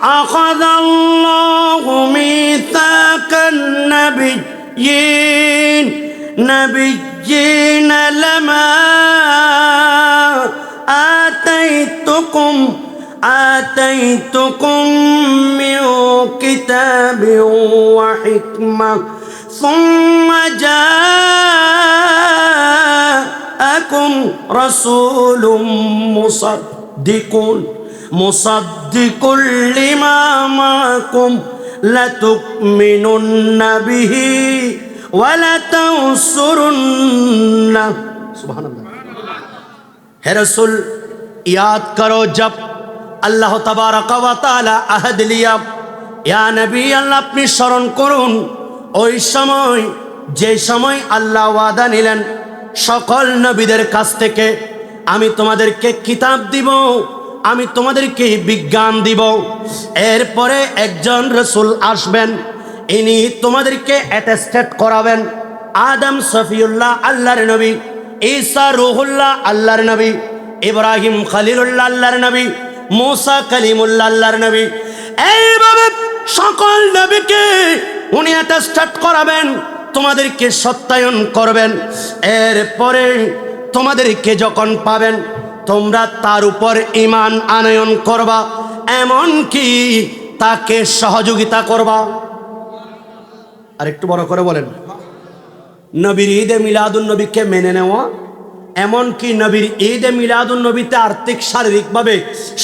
أخذ الله ميثاق النبيين لما آتيتكم من كتاب وحكمة ثم جاءكم رسول مصدق لما معكم لتؤمنن به ولتنصرنه सुभान अल्लाह। हे रसूल, याद करो जब अल्लाह तबारक व तआला अहद लिया, या नबी अल्लाह अपनी स्मरण করুন ওই সময় যে সময় আল্লাহ ওয়াদা নিলেন সকল নবীদের কাছ থেকে, আমি তোমাদেরকে কিতাব দিব, আমি তোমাদেরকে বিজ্ঞান দিব। এরপরে একজন রসুল আসবেন, ইনি তোমাদেরকে অ্যাটেস্টেড করাবেন। আদম সফিউল্লাহ আল্লাহর নবী, ঈসা রূহুল্লাহ আল্লাহর নবী, ইব্রাহিম খলিলুল্লাহ আল্লাহর নবী, মুসা কালিমুল্লাহ আল্লাহর নবী। এইভাবে সকল নবীকে উনি অ্যাটেস্টেড করাবেন, তোমাদেরকে সত্যায়ন করবেন। এরপরে তোমাদেরকে যখন পাবেন তোমরা তার উপর ঈমান আনয়ন করবা, এমন কি তাকে সহযোগিতা করবা। আর একটু বড় করে বলেন, নবীর ঈদে মিলাদুন নবীকে মেনে নেওয়া, এমন কি নবীর ঈদে মিলাদুন নবীতে আর্থিক শারীরিকভাবে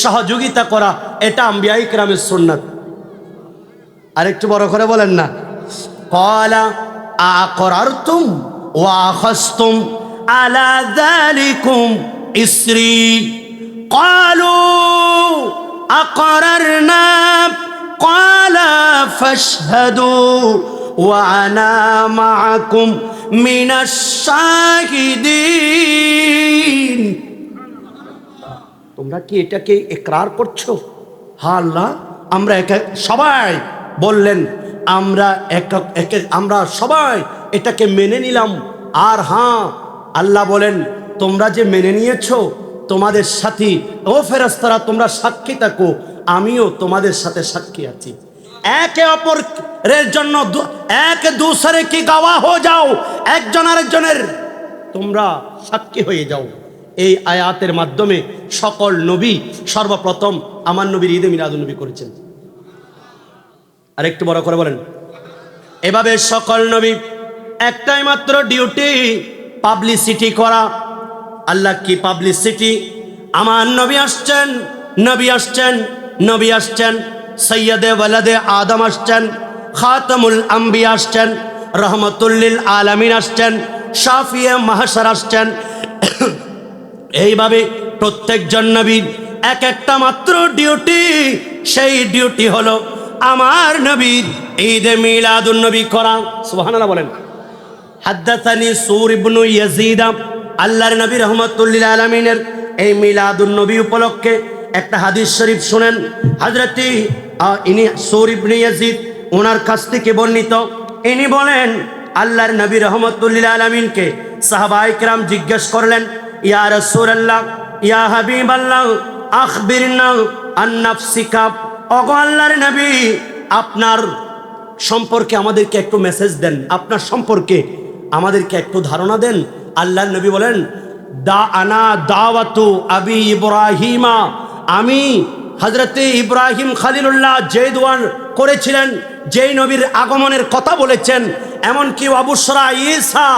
সহযোগিতা করা, এটা আম্বিয়া ইকরামের সুন্নাত। আর একটু বড় করে বলেন না, ক্বালা আকরারতুম ওয়া আখাযতুম আলা যালিকুম ইসরি ক্বালু আকরারনা ক্বালা ফাশহাদু ওয়া আনা মাআকুম মিনাশ শাহিদিন। তোমরা কি এটাকে ইকরার করছো? হ্যাঁ আল্লাহ, আমরা সবাই বললেন আমরা সবাই এটাকে মেনে নিলাম। আর হ্যাঁ, আল্লাহ বলেন তোমরা যে মেনে নিয়েছো, তোমাদের সাথী ও ফেরেশতারা তোমরা সাক্ষী থাকো, আমিও তোমাদের সাথে সাক্ষী আছি। একে অপরের জন্য এক দুসরে কি গাওয়া হয়ে যাও, একজন আরেকজনের তোমরা সাক্ষী হয়ে যাও। এই আয়াতের মাধ্যমে সকল নবী সর্বপ্রথম আমার নবীর ঈদে মিলাদুন নবী করেছেন। আর একটু বড় করে বলেন, এভাবে সকল নবী একটাই মাত্র ডিউটি, পাবলিসিটি করা। আল্লাহ কি পাবলিসিটি? আমার নবী আসছেন, নবী আসছেন, নবী আসছেন, সৈয়দে ওয়ালাদে আদম আসছেন, খাতামুল আম্বিয়া আসছেন, রহমতুল লিল আলামিন আসছেন, শাফিয়ে মাহশার আসছেন। এইভাবে প্রত্যেকজন নবীর এক একটা মাত্র ডিউটি, সেই ডিউটি হলো আমার নবীর ঈদে মিলাদুন নবী করা। সুবহানাল্লাহ বলেন। হাদ্দাসানি সূর ইবনু ইয়াজিদ, আল্লাহর নবী রহমতুল লিল আলামিনের এই মিলাদুন নবী উপলক্ষে একটা হাদিস শরীফ শুনেন। হযরত ইনি সূর ইবনে ইয়াজিদ, ওনার কাছ থেকে বর্ণিত। ইনি বলেন আল্লাহর নবী রহমতুল লিল আলামিনকে সাহাবায়ে কেরাম জিজ্ঞেস করলেন, ইয়া রাসূলুল্লাহ, ইয়া হাবিবাল্লাহ, আখবিরনা আন নাফসিকা। ওগো আল্লাহর নবী, আপনার সম্পর্কে আমাদেরকে একটু মেসেজ দেন, আপনার সম্পর্কে আমাদেরকে একটু ধারণা দেন। আল্লাহর নবী বলেন, আনা দাওয়াতু আবি ইব্রাহিমা, আমি হযরতে ইব্রাহিম খলিলুল্লাহ যে দোয়া করেছিলেন, যেই নবীর আগমনের কথা বলেছেন, এমনকি আবুশরা ঈসা,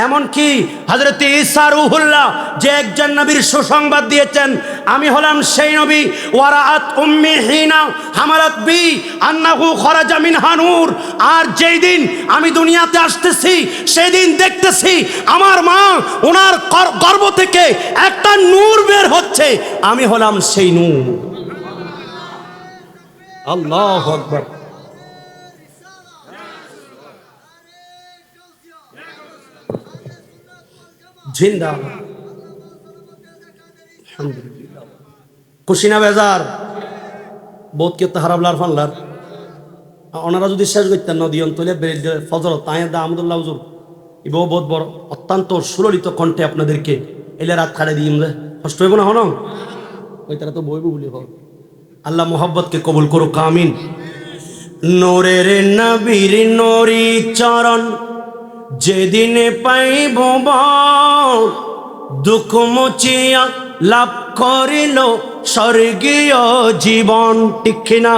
এমনকি হযরতে ঈসা রূহুল্লাহ যে একজন নবীর সুসংবাদ দিয়েছেন, আমি হলাম সেই নবী। ওয়ারাআত উম্মি হিনা হামালাত বি আন্নাহু খরাজা মিনহা নূর। আর যেই দিন আমি দুনিয়াতে আসতেছি, সেই দিন দেখতেছি আমার মা, ওনার গর্ভ থেকে একটা নূর বের হচ্ছে, আমি হলাম সেই নূর। আল্লাহু আকবার। জিন্দাবাদ। আলহামদুলিল্লাহ। খুশি না বেজার? বোধ কেতে হারাবলার ফানলার ওনারা যদি শেষ করতেন নদী অন্তলে বেরিয়ে ফজর তাহেদা আহমদুল্লাহ হুজুর ইব বহুত বড় অত্যন্ত সুললিত কণ্ঠে আপনাদেরকে এলে রাত খাড়ে দিই আমরা কষ্ট হইব না হন ওই তারা তো বইব বলি হোক আল্লাহ মোহাব্বতকে কবুল করুক, আমিন। নূরের নবীর নূরি চরণ যেদিনে পাইব দুঃখ মুছিয়া লাভ করিল স্বর্গীয় জীবন, ঠিক কিনা?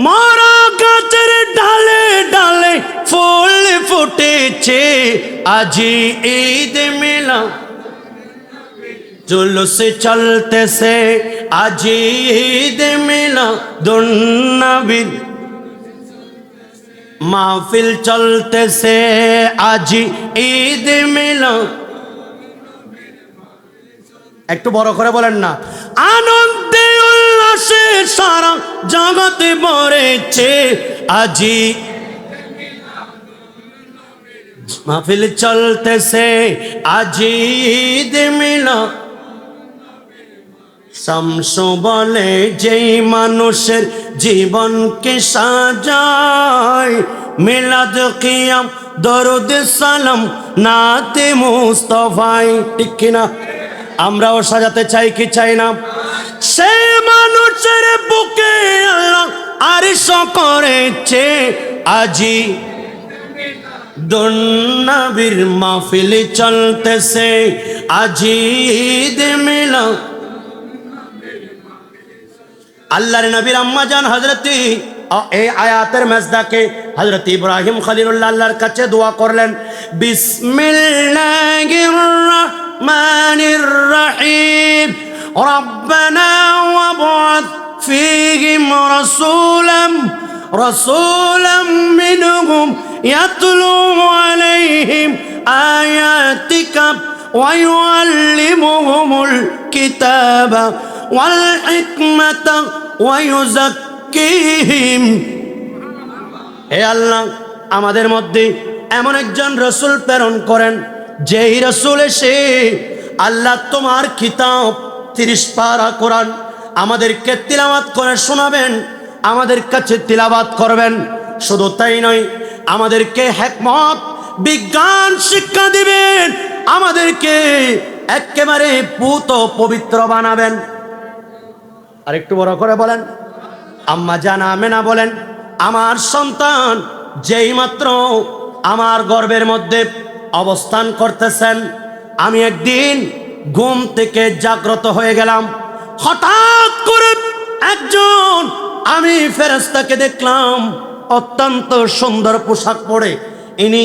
মরা গাছের ডালে ডালে ফুল ফুটেছে, আজি ঈদ মিলাদ जुलूस चलतेছে, আজি ঈদ মিলাদুন নবী মাহফিল চলতেছে, আজি ঈদ মিলাদ। একটু বড় করে বলেন না, আনন্দে উল্লাসে সারা জগতে ভরেছে, আজি মাহফিল চলতেছে, আজি ঈদ মিলাদ। শামসু বলে যেই মানুষের জীবনকে সাজায়, মিলাদ কিয়াম দরুদ সালাম নাতে মুস্তাফাই, ঠিক কিনা? আমরাও সাজাতে চাই কি চাই না? সে মানুষের বুকে আল্লাহ আরশ করেছে, আজি নবীর মাহফিল চলতেছে, আজি ঈদ মিলাদ। আল্লাহর নবীর আম্মা জান হযরতি এই আয়াতের মেজদাকে হযরত ইব্রাহিম খলিলুল্লাহ আল্লাহর কাছে দোয়া করলেন, বিসমিল্লাহির রহমানির রহিম, রব্বানা ওয়াবআথ ফীহিম রাসূলাম মিনহুম ইয়াতলু আলাইহিম আয়াতিকা ওয়া ইউআল্লিমুহুমুল কিতাবা ওয়াল হিকমাতা ওয়া ইউযাক্কিহিম। হে আল্লাহ, আমাদের মধ্যে এমন একজন রসুল প্রেরণ করেন, যেই রসুল এসে আল্লাহ তোমার কিতাব 30 পারা কোরআন আমাদেরকে তিলাওয়াত করে শোনাবেন, আমাদের কাছে তিলাওয়াত করবেন। শুধু তাই নয়, আমাদেরকে হিকমত বিজ্ঞান শিক্ষা দিবেন, আমাদেরকে একেবারে পুত পবিত্র বানাবেন। আর একটু বড় করে বলেন, আম্মা জান আমেনা বলেন, আমার সন্তান যেই মাত্র আমার গর্ভের মধ্যে অবস্থান করতেছেন, আমি একদিন ঘুম থেকে জাগ্রত হয়ে গেলাম। হঠাৎ করে একজন আমি ফেরেশতাকে দেখলাম, অত্যন্ত সুন্দর পোশাক পরে। ইনি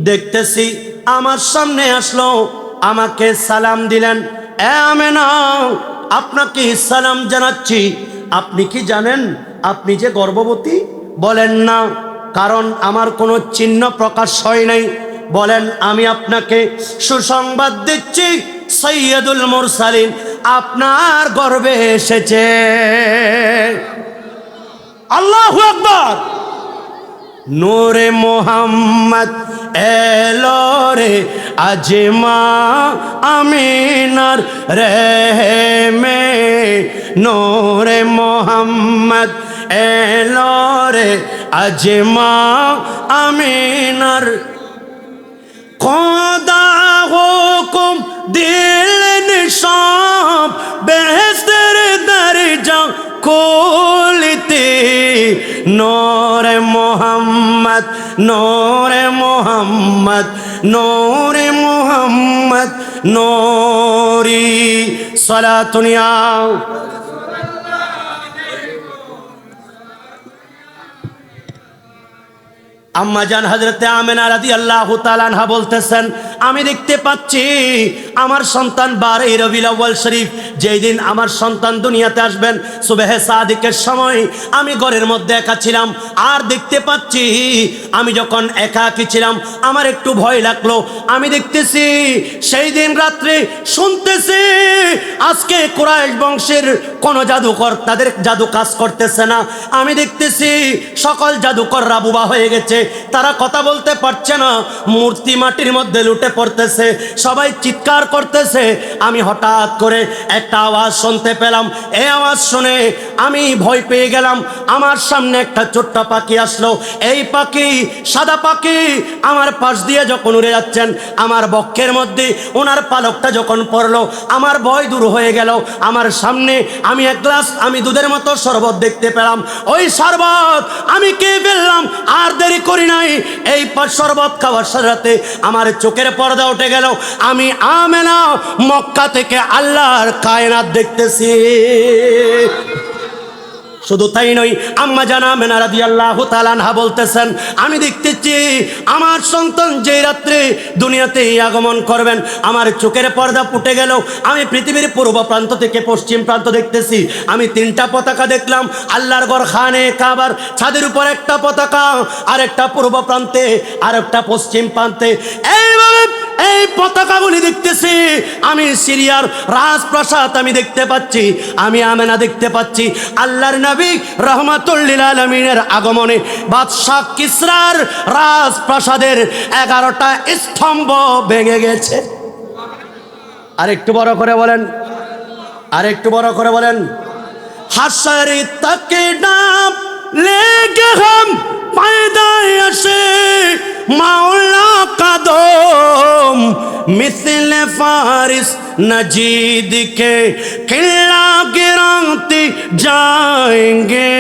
দেখতেছি আমার সামনে আসলো, আমাকে সালাম দিলেন। এ আমেনা, আপনাকে সালাম জানাচ্ছি। আপনি কি জানেন আপনি যে গর্ভবতী? বলেন না, কারণ আমার কোনো চিহ্ন প্রকাশ হয় নাই। বলেন, আমি আপনাকে সুসংবাদ দিচ্ছি, সৈয়দুল মুরসালিন আপনার গর্ভে এসেছে। আল্লাহু আকবার। নূরে মোহাম্মদ এলো রে, আজ মা আমিনার রেহেমে। নূরে মোহাম্মদ এলো রে, আজ মা আমিনার। খোদা হুকুম দিলেন সব বেহেশতের দরজা খুলতে। নূরে মোহাম্মদ, নূরে মোহাম্মদ, নূরে মোহাম্মদ, নূরি সালাতুনিয়া। আম্মা জান হযরতে আমেনা রাদিয়াল্লাহু তাআলা আনহা বলতেছেন, আমি দেখতে পাচ্ছি আমার সন্তান 12 রবিউল আউয়াল শরীফ, যেই দিন আমার সন্তান দুনিয়াতে আসবেন, সুবহে সাদিকের সময় আমি ঘরের মধ্যে একা ছিলাম। আর দেখতে পাচ্ছি আমি যখন একাকী ছিলাম আমার একটু ভয় লাগলো। আমি দেখতেছি সেই দিন রাত্রে শুনতেছি আজকে কুরাইশ বংশের কোন জাদুকর, তাদের জাদু কাজ করতেছে না। আমি দেখতেছি সকল জাদুকররা বুবা হয়ে গেছে, তারা কথা বলতে পারছে না, মূর্তি মাটির মধ্যে লুটে পড়তেছে। সবাই চিৎকার করতেছে, আমি হঠাৎ করে একটা আওয়াজ শুনতে পেলাম। এই আওয়াজ শুনে আমি ভয় পেয়ে গেলাম। আমার সামনে একটা ছোট্ট পাখি আসলো। এই পাখি, সাদা পাখি, আমার পাশ দিয়ে যখন উড়ে যাচ্ছেন, আমার বক্ষের মধ্যে ওনার পালকটা যখন পড়লো, আমার ভয় দূর হয়ে গেল। আমার সামনে আমি এক গ্লাস আমি দুধের মতো শরবত দেখতে পেলাম। ওই শরবত আমি খেয়ে ফেললাম। আর দেরি করি নাই, এই শরবত খাওয়ার সাথে আমার চোখের পর্দা উঠে গেল। আমি আমেনা মক্কা থেকে আল্লাহর কায়নাত দেখতেছি। শুধু তাই নয়, আম্মা জান আমেনা রাদিয়াল্লাহু তাআলা আনহা বলতেছেন, আমি দেখতেছি আমার সন্তান যে রাত্রে দুনিয়াতে আগমন করবেন, আমার চোখের পর্দা ফুটে গেল। আমি পৃথিবীর পূর্ব প্রান্ত থেকে পশ্চিম প্রান্ত দেখতেছি। আমি তিনটা পতাকা দেখলাম। আল্লাহর ঘর খানে কাবার ছাদের উপর একটা পতাকা, আর একটা পূর্ব প্রান্তে, আর একটা পশ্চিম প্রান্তে। এইভাবে এই পতাকাগুলি দেখতেছি। আমি সিরিয়ার রাজপ্রাসাদ আমি দেখতে পাচ্ছি, আমি আমেনা দেখতে পাচ্ছি। আল্লাহর নবী রহমাতুল লিল আলামিনের আগমনে বাদশাহ কিসরার রাজপ্রাসাদের 11টা স্তম্ভ ভেঙে গেছে। আর একটু বড় করে বলেন, আর একটু বড় করে বলেন। হাসরে তকে নাম লেগে हम पैदा ऐसे मौला कदम मिसल फारिस नजीद के किला गिराते जाएंगे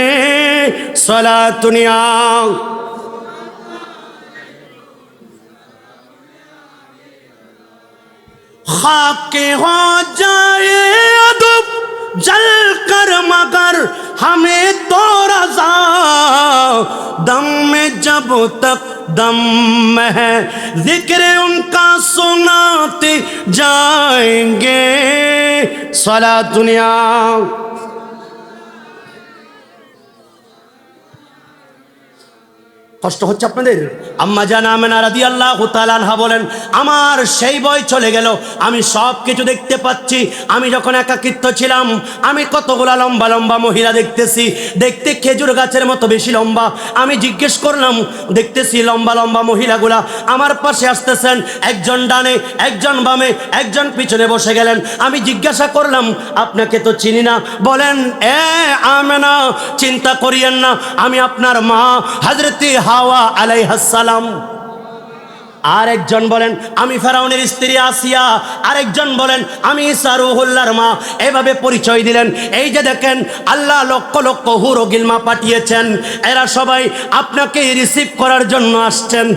सलातुनिया। खाके हो जाए अदब जल कर मगर हमें तो रज़ा दम में जब तक दम में है जिक्र उनका सुनाते जाएंगे सला दुनिया। কষ্ট হচ্ছে আপনাদের? আম্মা জান আমেনা রাদিয়াল্লাহু তাআলা আনহা বলেন, আমার সেই ভয় চলে গেল। আমি সব কিছু দেখতে পাচ্ছি। আমি যখন একাকিত্ব ছিলাম, আমি কতগুলা লম্বা লম্বা মহিলা দেখতেছি, দেখতে খেজুর গাছের মতো বেশি লম্বা। আমি জিজ্ঞেস করলাম, দেখতেছি লম্বা লম্বা মহিলাগুলা আমার পাশে আসতেছেন, একজন ডানে, একজন বামে, একজন পিছনে বসে গেলেন। আমি জিজ্ঞাসা করলাম, আপনাকে তো চিনি না। বলেন, এ আমেনা, চিন্তা করিয়েন না, আমি আপনার মা হযরতে হাওয়া আলাইহিস সালাম। আরেকজন বলেন, আমি ফেরাউনের স্ত্রী আসিয়া। আরেকজন বলেন, আমি ঈসা রূহুল্লাহর মা। এভাবে পরিচয় দিলেন। এই যে দেখেন, আল্লাহ লক্ষ লক্ষ হুর ও গিলমা পাঠিয়েছেন, এরা সবাই আপনাকে রিসিভ করার জন্য আসছেন।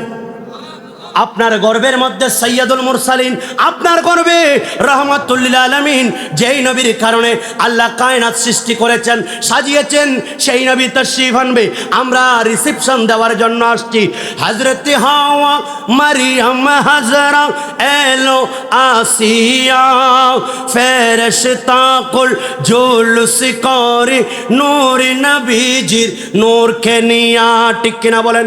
আপনার গর্বের মধ্যে সৈয়দুল মুরসালিন, আপনার গর্বে রহমাতুল লিল আলামিন, যেই নবীর কারণে আল্লাহ কায়নাত সৃষ্টি করেছেন, সাজিয়েছেন, সেই নবী তাশরীফ আনবে। আমরা রিসেপশন দেওয়ার জন্য আসছি। হযরতে হাওয়া, মারিয়াম, হাজরা, এলো আসিয়া, ফেরেশতা কুল জুলুস করে নূর নবীজির নূরকে নিয়া। ঠিক কিনা বলেন?